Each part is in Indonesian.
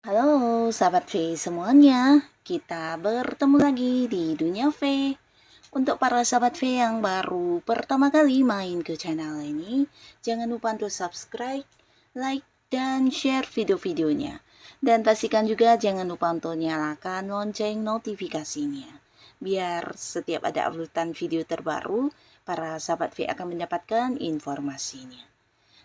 Halo sahabat V semuanya, kita bertemu lagi di Dunia V. Untuk para sahabat V yang baru pertama kali main ke channel ini, jangan lupa untuk subscribe, like, dan share video-videonya. Dan pastikan juga jangan lupa untuk nyalakan lonceng notifikasinya. Biar setiap ada uploadan video terbaru, para sahabat V akan mendapatkan informasinya.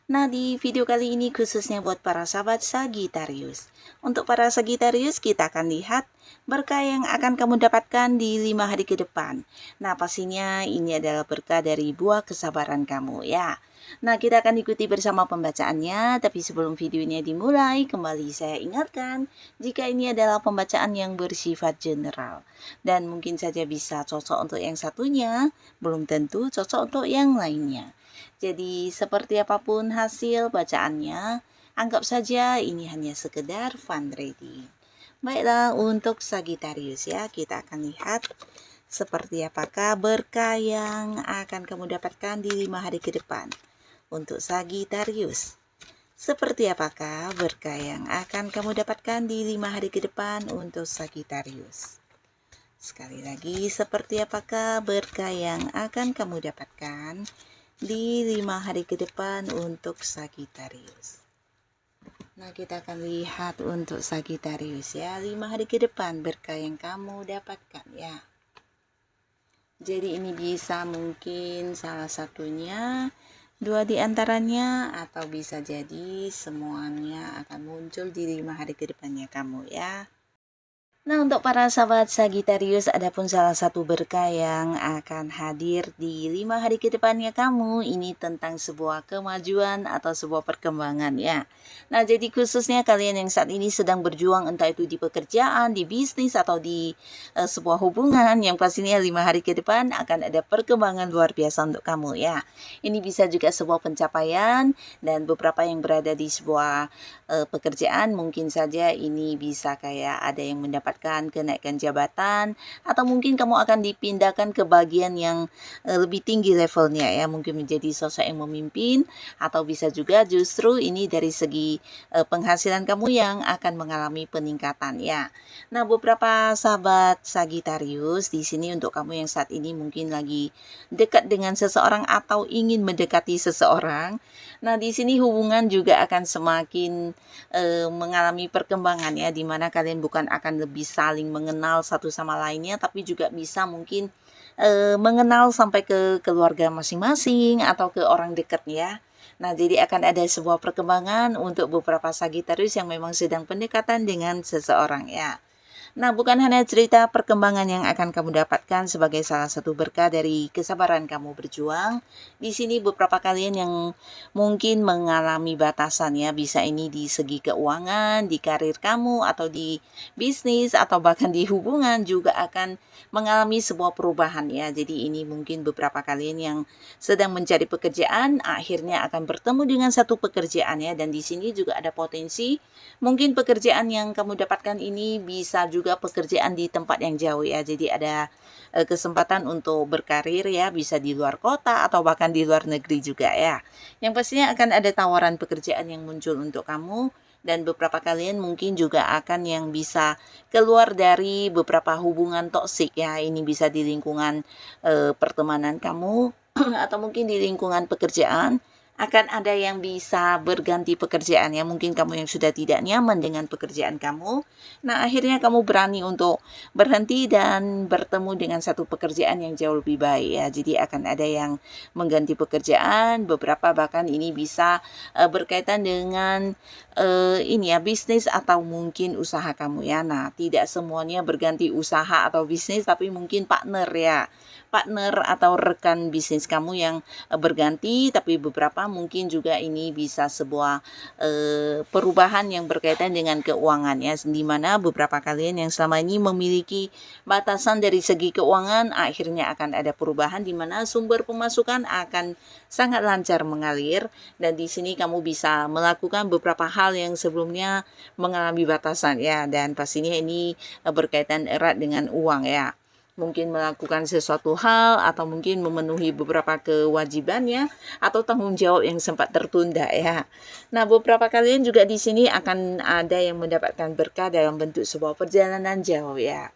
Nah, di video kali ini khususnya buat para sahabat Sagittarius. Untuk para Sagittarius, kita akan lihat berkah yang akan kamu dapatkan di 5 hari ke depan. Nah, pastinya ini adalah berkah dari buah kesabaran kamu ya. Nah, kita akan ikuti bersama pembacaannya, tapi sebelum video ini dimulai, kembali saya ingatkan, jika ini adalah pembacaan yang bersifat general. Dan mungkin saja bisa cocok untuk yang satunya, belum tentu cocok untuk yang lainnya. Jadi seperti apapun hasil bacaannya, anggap saja ini hanya sekedar fun reading. Baiklah, untuk Sagittarius ya, kita akan lihat seperti apakah berkah yang akan kamu dapatkan di 5 hari ke depan. Untuk Sagittarius, seperti apakah berkah yang akan kamu dapatkan di 5 hari ke depan untuk Sagittarius? Sekali lagi, seperti apakah berkah yang akan kamu dapatkan di 5 hari ke depan untuk Sagittarius? Nah, kita akan lihat untuk Sagittarius ya, 5 hari ke depan berkah yang kamu dapatkan ya. Jadi ini bisa mungkin salah satunya, 2 di antaranya, atau bisa jadi semuanya akan muncul di 5 hari ke depannya kamu ya. Nah, untuk para sahabat Sagittarius, adapun salah satu berkah yang akan hadir di 5 hari ke depannya kamu, ini tentang sebuah kemajuan atau sebuah perkembangan ya. Nah, jadi khususnya kalian yang saat ini sedang berjuang, entah itu di pekerjaan, di bisnis, atau di sebuah hubungan, yang pastinya 5 hari ke depan akan ada perkembangan luar biasa untuk kamu ya. Ini bisa juga sebuah pencapaian, dan beberapa yang berada di sebuah pekerjaan, mungkin saja ini bisa kayak ada yang mendapatkan kenaikan jabatan, atau mungkin kamu akan dipindahkan ke bagian yang lebih tinggi levelnya ya, mungkin menjadi sosok yang memimpin, atau bisa juga justru ini dari segi penghasilan kamu yang akan mengalami peningkatan ya. Nah, beberapa sahabat Sagittarius di sini untuk kamu yang saat ini mungkin lagi dekat dengan seseorang atau ingin mendekati seseorang. Nah, di sini hubungan juga akan semakin mengalami perkembangan ya, dimana kalian bukan akan lebih saling mengenal satu sama lainnya, tapi juga bisa mungkin mengenal sampai ke keluarga masing-masing atau ke orang dekat ya. Nah, jadi akan ada sebuah perkembangan untuk beberapa Sagittarius yang memang sedang pendekatan dengan seseorang ya. Nah, bukan hanya cerita perkembangan yang akan kamu dapatkan sebagai salah satu berkah dari kesabaran kamu berjuang. Di sini beberapa kalian yang mungkin mengalami batasan ya, bisa ini di segi keuangan, di karir kamu, atau di bisnis, atau bahkan di hubungan juga akan mengalami sebuah perubahan ya. Jadi ini mungkin beberapa kalian yang sedang mencari pekerjaan, akhirnya akan bertemu dengan satu pekerjaan ya. Dan di sini juga ada potensi, mungkin pekerjaan yang kamu dapatkan ini bisa juga pekerjaan di tempat yang jauh ya. Jadi ada kesempatan untuk berkarir ya, bisa di luar kota atau bahkan di luar negeri juga ya. Yang pastinya akan ada tawaran pekerjaan yang muncul untuk kamu, dan beberapa kalian mungkin juga akan yang bisa keluar dari beberapa hubungan toksik ya. Ini bisa di lingkungan pertemanan kamu atau mungkin di lingkungan pekerjaan. Akan ada yang bisa berganti pekerjaan ya, mungkin kamu yang sudah tidak nyaman dengan pekerjaan kamu, nah akhirnya kamu berani untuk berhenti dan bertemu dengan satu pekerjaan yang jauh lebih baik ya. Jadi akan ada yang mengganti pekerjaan, beberapa bahkan ini bisa berkaitan dengan ini ya, bisnis atau mungkin usaha kamu ya. Nah, tidak semuanya berganti usaha atau bisnis, tapi mungkin partner ya, partner atau rekan bisnis kamu yang berganti, tapi beberapa mungkin juga ini bisa sebuah perubahan yang berkaitan dengan keuangan ya, di mana beberapa kalian yang selama ini memiliki batasan dari segi keuangan akhirnya akan ada perubahan di mana sumber pemasukan akan sangat lancar mengalir, dan di sini kamu bisa melakukan beberapa hal yang sebelumnya mengalami batasan ya, dan pastinya ini berkaitan erat dengan uang ya. Mungkin melakukan sesuatu hal atau mungkin memenuhi beberapa kewajibannya atau tanggung jawab yang sempat tertunda ya. Nah, beberapa kalian juga di sini akan ada yang mendapatkan berkah dalam bentuk sebuah perjalanan jauh ya.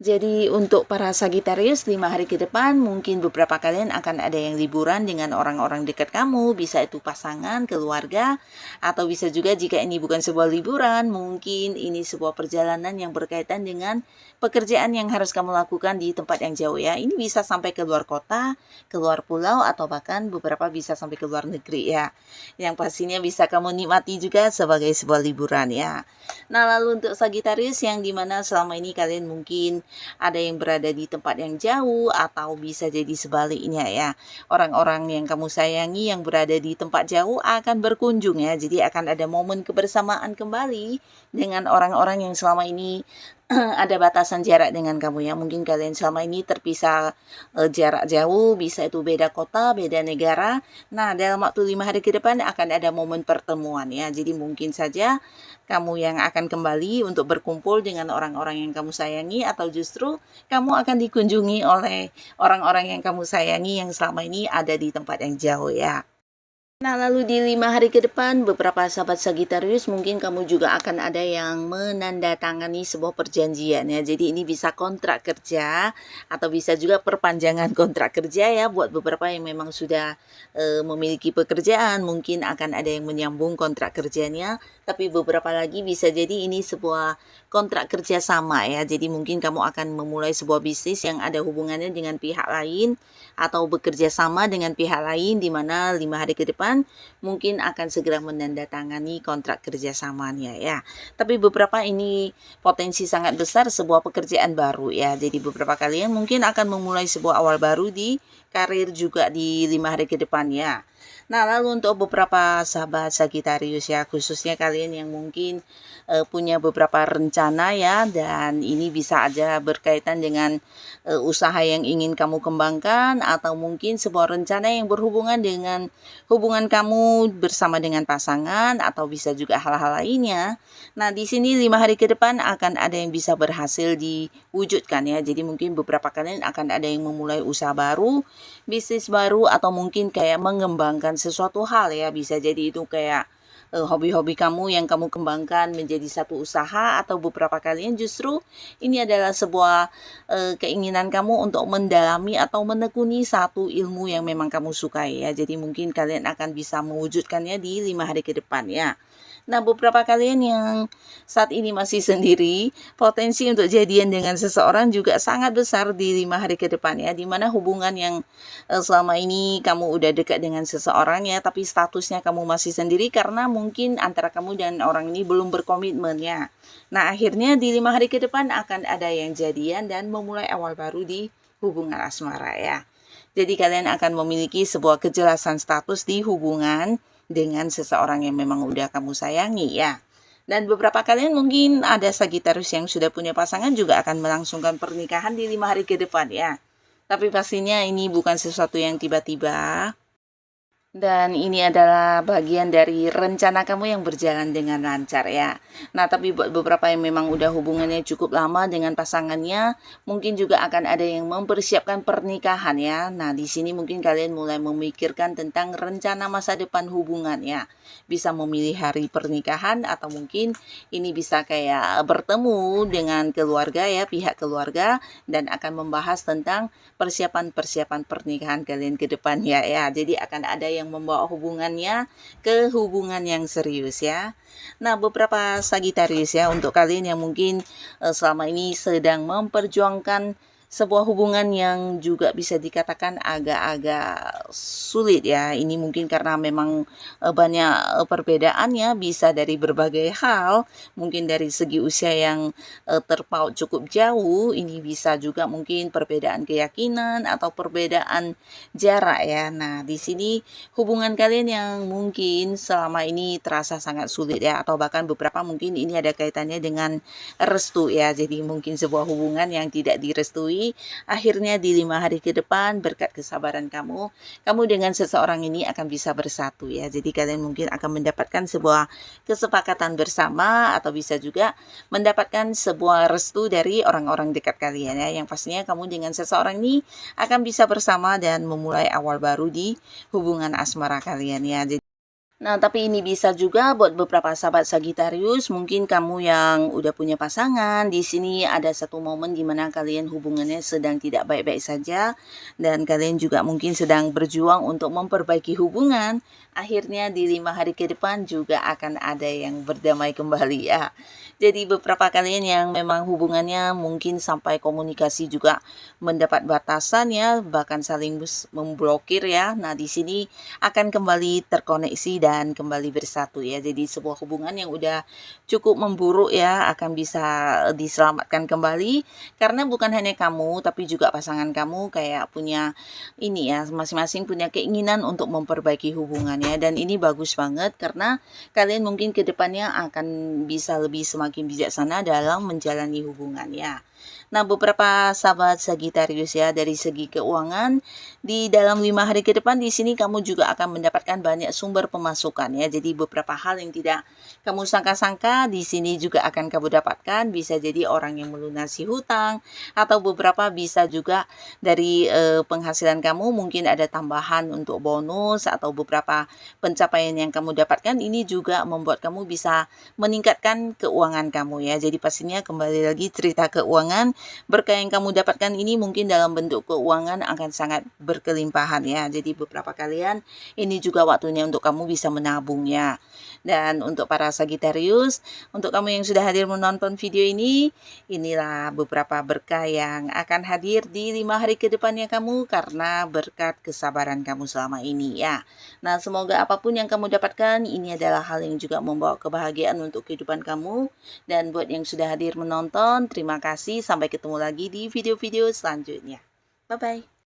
Jadi untuk para Sagitarius 5 hari ke depan mungkin beberapa kalian akan ada yang liburan dengan orang-orang dekat kamu, bisa itu pasangan, keluarga, atau bisa juga jika ini bukan sebuah liburan, mungkin ini sebuah perjalanan yang berkaitan dengan pekerjaan yang harus kamu lakukan di tempat yang jauh ya. Ini bisa sampai ke luar kota, ke luar pulau, atau bahkan beberapa bisa sampai ke luar negeri ya. Yang pastinya bisa kamu nikmati juga sebagai sebuah liburan ya. Nah, lalu untuk Sagitarius yang dimana selama ini kalian mungkin ada yang berada di tempat yang jauh atau bisa jadi sebaliknya ya. Orang-orang yang kamu sayangi yang berada di tempat jauh akan berkunjung ya. Jadi akan ada momen kebersamaan kembali dengan orang-orang yang selama ini ada batasan jarak dengan kamu ya. Mungkin kalian selama ini terpisah jarak jauh, bisa itu beda kota, beda negara. Nah, dalam waktu 5 hari ke depan akan ada momen pertemuan ya. Jadi mungkin saja kamu yang akan kembali untuk berkumpul dengan orang-orang yang kamu sayangi, atau justru kamu akan dikunjungi oleh orang-orang yang kamu sayangi yang selama ini ada di tempat yang jauh ya. Nah, lalu di 5 hari ke depan, beberapa sahabat Sagitarius mungkin kamu juga akan ada yang menandatangani sebuah perjanjian ya. Jadi ini bisa kontrak kerja atau bisa juga perpanjangan kontrak kerja ya. Buat beberapa yang memang sudah memiliki pekerjaan, mungkin akan ada yang menyambung kontrak kerjanya. Tapi beberapa lagi bisa jadi ini sebuah kontrak kerja sama ya. Jadi mungkin kamu akan memulai sebuah bisnis yang ada hubungannya dengan pihak lain atau bekerja sama dengan pihak lain, di mana 5 hari ke depan mungkin akan segera menandatangani kontrak kerjasamanya ya. Tapi beberapa ini potensi sangat besar sebuah pekerjaan baru ya. Jadi beberapa kalian mungkin akan memulai sebuah awal baru di karir juga di 5 hari ke depan ya. Nah, lalu untuk beberapa sahabat Sagitarius ya, khususnya kalian yang mungkin punya beberapa rencana ya, dan ini bisa aja berkaitan dengan usaha yang ingin kamu kembangkan, atau mungkin sebuah rencana yang berhubungan dengan hubungan kamu bersama dengan pasangan, atau bisa juga hal-hal lainnya. Nah, di sini 5 hari ke depan akan ada yang bisa berhasil diwujudkan ya. Jadi mungkin beberapa kalian akan ada yang memulai usaha baru, bisnis baru, atau mungkin kayak mengembangkan sesuatu hal ya. Bisa jadi itu kayak hobi-hobi kamu yang kamu kembangkan menjadi satu usaha, atau beberapa kalian justru ini adalah sebuah keinginan kamu untuk mendalami atau menekuni satu ilmu yang memang kamu sukai ya. Jadi mungkin kalian akan bisa mewujudkannya di 5 hari ke depan ya. Nah, beberapa kalian yang saat ini masih sendiri, potensi untuk jadian dengan seseorang juga sangat besar di 5 hari ke depan ya, dimana hubungan yang selama ini kamu udah dekat dengan seseorang ya, tapi statusnya kamu masih sendiri karena mungkin antara kamu dan orang ini belum berkomitmen ya. Nah, akhirnya di 5 hari ke depan akan ada yang jadian dan memulai awal baru di hubungan asmara ya. Jadi kalian akan memiliki sebuah kejelasan status di hubungan dengan seseorang yang memang udah kamu sayangi ya. Dan beberapa kalian mungkin ada Sagitarius yang sudah punya pasangan juga akan melangsungkan pernikahan di 5 hari ke depan ya. Tapi pastinya ini bukan sesuatu yang tiba-tiba. Dan ini adalah bagian dari rencana kamu yang berjalan dengan lancar ya. Nah, tapi buat beberapa yang memang udah hubungannya cukup lama dengan pasangannya, mungkin juga akan ada yang mempersiapkan pernikahan ya. Nah, di sini mungkin kalian mulai memikirkan tentang rencana masa depan hubungan ya. Bisa memilih hari pernikahan, atau mungkin ini bisa kayak bertemu dengan keluarga ya, pihak keluarga, dan akan membahas tentang persiapan-persiapan pernikahan kalian ke depannya ya. Jadi akan ada yang membawa hubungannya ke hubungan yang serius ya. Nah, beberapa Sagitarius ya, untuk kalian yang mungkin selama ini sedang memperjuangkan sebuah hubungan yang juga bisa dikatakan agak-agak sulit ya. Ini mungkin karena memang banyak perbedaannya, bisa dari berbagai hal, mungkin dari segi usia yang terpaut cukup jauh, ini bisa juga mungkin perbedaan keyakinan atau perbedaan jarak ya. Nah, di sini hubungan kalian yang mungkin selama ini terasa sangat sulit ya, atau bahkan beberapa mungkin ini ada kaitannya dengan restu ya. Jadi mungkin sebuah hubungan yang tidak direstui, akhirnya di 5 hari ke depan berkat kesabaran kamu dengan seseorang ini akan bisa bersatu ya. Jadi kalian mungkin akan mendapatkan sebuah kesepakatan bersama, atau bisa juga mendapatkan sebuah restu dari orang-orang dekat kalian ya. Yang pastinya kamu dengan seseorang ini akan bisa bersama dan memulai awal baru di hubungan asmara kalian ya. Nah, tapi ini bisa juga buat beberapa sahabat Sagittarius, mungkin kamu yang udah punya pasangan, di sini ada satu momen di mana kalian hubungannya sedang tidak baik-baik saja, dan kalian juga mungkin sedang berjuang untuk memperbaiki hubungan. Akhirnya di 5 hari ke depan juga akan ada yang berdamai kembali ya. Jadi beberapa kalian yang memang hubungannya mungkin sampai komunikasi juga mendapat batasan ya, bahkan saling memblokir ya. Nah, di sini akan kembali terkoneksi dan kembali bersatu ya. Jadi sebuah hubungan yang udah cukup memburuk ya akan bisa diselamatkan kembali, karena bukan hanya kamu tapi juga pasangan kamu kayak punya ini ya, masing-masing punya keinginan untuk memperbaiki hubungannya, dan ini bagus banget karena kalian mungkin kedepannya akan bisa lebih semakin bijaksana dalam menjalani hubungan ya. Nah, beberapa sahabat Sagittarius ya, dari segi keuangan di dalam 5 hari ke depan di sini kamu juga akan mendapatkan banyak sumber pemasukan ya. Jadi beberapa hal yang tidak kamu sangka-sangka di sini juga akan kamu dapatkan. Bisa jadi orang yang melunasi hutang, atau beberapa bisa juga dari penghasilan kamu mungkin ada tambahan untuk bonus, atau beberapa pencapaian yang kamu dapatkan ini juga membuat kamu bisa meningkatkan keuangan kamu ya. Jadi pastinya kembali lagi cerita keuangan, berkah yang kamu dapatkan ini mungkin dalam bentuk keuangan akan sangat berkelimpahan ya. Jadi beberapa kalian ini juga waktunya untuk kamu bisa menabung ya. Dan untuk para Sagittarius, untuk kamu yang sudah hadir menonton video ini, inilah beberapa berkah yang akan hadir di 5 hari ke depannya kamu karena berkat kesabaran kamu selama ini ya. Nah, semoga apapun yang kamu dapatkan, ini adalah hal yang juga membawa kebahagiaan untuk kehidupan kamu. Dan buat yang sudah hadir menonton, terima kasih. Sampai ketemu lagi di video-video selanjutnya. Bye-bye.